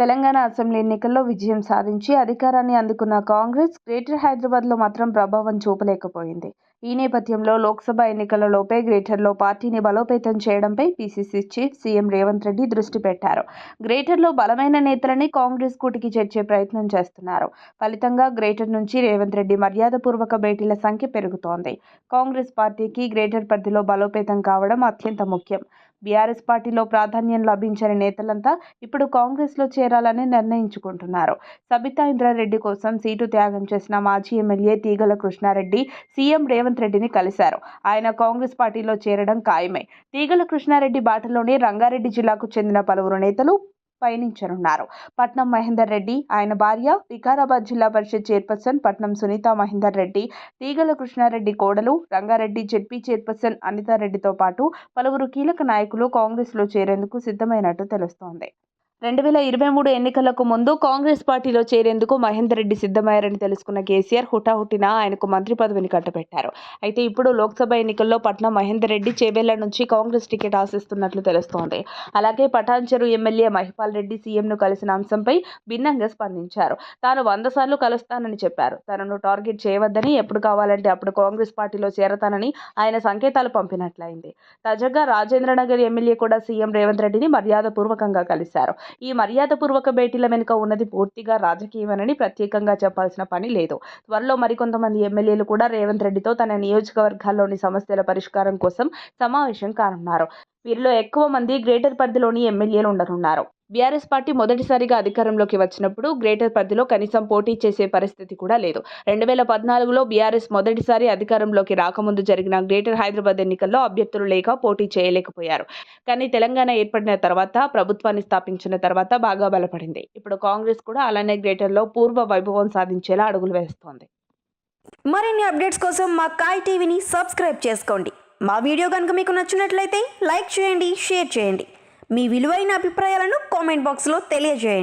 Telangana assembly ఎన్నికల్లో విజయం సాధించి అధికారాన్ని అందుకున్న కాంగ్రెస్ గ్రేటర్ హైదరాబాద్లో మాత్రం ప్రభావం చూపలేకపోయింది. ఈ నేపథ్యంలో లోక్సభ ఎన్నికలలోపే గ్రేటర్లో పార్టీని బలోపేతం చేయడంపై PCC chief CM Revanth Reddy దృష్టి పెట్టారు. గ్రేటర్లో బలమైన నేతలని కాంగ్రెస్ కూటికి చేర్చే ప్రయత్నం చేస్తున్నారు. ఫలితంగా గ్రేటర్ నుంచి రేవంత్ రెడ్డి మర్యాదపూర్వక భేటీల సంఖ్య పెరుగుతోంది. కాంగ్రెస్ పార్టీకి గ్రేటర్ పరిధిలో బలోపేతం కావడం అత్యంత ముఖ్యం. బీఆర్ఎస్ పార్టీలో ప్రాధాన్యం లభించని నేతలంతా ఇప్పుడు కాంగ్రెస్లో చేరాలని నిర్ణయించుకుంటున్నారు. సబితా ఇంద్రారెడ్డి కోసం సీటు త్యాగం చేసిన మాజీ ఎమ్మెల్యే తీగల కృష్ణారెడ్డి సీఎం రేవంత్ రెడ్డిని కలిశారు. ఆయన కాంగ్రెస్ పార్టీలో చేరడం ఖాయమే. తీగల కృష్ణారెడ్డి బాటలోనే రంగారెడ్డి జిల్లాకు చెందిన పలువురు నేతలు పయనించనున్నారు. పట్నం మహేందర్ రెడ్డి, ఆయన భార్య, వికారాబాద్ జిల్లా పరిషత్ చైర్పర్సన్ పట్నం సునీతా మహేందర్ రెడ్డి, తీగల కృష్ణారెడ్డి కోడలు, రంగారెడ్డి జెడ్పీ చైర్పర్సన్ అనితారెడ్డితో పాటు పలువురు కీలక నాయకులు కాంగ్రెస్లో చేరేందుకు సిద్ధమైనట్టు తెలుస్తోంది. 2023 ఎన్నికలకు ముందు కాంగ్రెస్ పార్టీలో చేరేందుకు మహేందర్ రెడ్డి సిద్ధమయ్యారని తెలుసుకున్న కేసీఆర్ హుటాహుటిన ఆయనకు మంత్రి పదవిని కట్టబెట్టారు. అయితే ఇప్పుడు లోక్సభ ఎన్నికల్లో పట్నం మహేందర్ రెడ్డి చేవెళ్ల నుంచి కాంగ్రెస్ టికెట్ ఆశిస్తున్నట్లు తెలుస్తోంది. అలాగే పటాన్చెరు ఎమ్మెల్యే మహిపాల్ రెడ్డి సీఎంను కలిసిన అంశంపై భిన్నంగా స్పందించారు. తాను 100 సార్లు కలుస్తానని చెప్పారు. తనను టార్గెట్ చేయవద్దని, ఎప్పుడు కావాలంటే అప్పుడు కాంగ్రెస్ పార్టీలో చేరతానని ఆయన సంకేతాలు పంపినట్లయింది. తాజాగా రాజేంద్రనగర్ ఎమ్మెల్యే కూడా సీఎం రేవంత్ రెడ్డిని మర్యాదపూర్వకంగా కలిశారు. ఈ మర్యాదపూర్వక భేటీల వెనుక ఉన్నది పూర్తిగా రాజకీయమేనని ప్రత్యేకంగా చెప్పాల్సిన పని లేదు. త్వరలో మరికొంతమంది ఎమ్మెల్యేలు కూడా రేవంత్ రెడ్డితో తన నియోజకవర్గాల్లోని సమస్యల పరిష్కారం కోసం సమావేశం కానున్నారు. వీరిలో ఎక్కువ మంది గ్రేటర్ పరిధిలోని ఎమ్మెల్యేలు ఉండనున్నారు. బీఆర్ఎస్ పార్టీ మొదటిసారిగా అధికారంలోకి వచ్చినప్పుడు గ్రేటర్ పరిధిలో కనీసం పోటీ చేసే పరిస్థితి కూడా లేదు. 2014లో బీఆర్ఎస్ మొదటిసారి అధికారంలోకి రాకముందు జరిగిన గ్రేటర్ హైదరాబాద్ ఎన్నికల్లో అభ్యర్థులు లేక పోటీ చేయలేకపోయారు. కానీ తెలంగాణ ఏర్పడిన తర్వాత, ప్రభుత్వాన్ని స్థాపించిన తర్వాత బాగా బలపడింది. ఇప్పుడు కాంగ్రెస్ కూడా అలానే గ్రేటర్లో పూర్వ వైభవం సాధించేలా అడుగులు వేస్తోంది. మరిన్ని అప్డేట్స్ కోసం మా కాయ్ టీవీని సబ్స్క్రైబ్ చేసుకోండి. మా వీడియో కనుక మీకు నచ్చినట్లయితే లైక్ చేయండి, షేర్ చేయండి. మీ విలువైన అభిప్రాయాలను కామెంట్ బాక్స్లో తెలియజేయండి.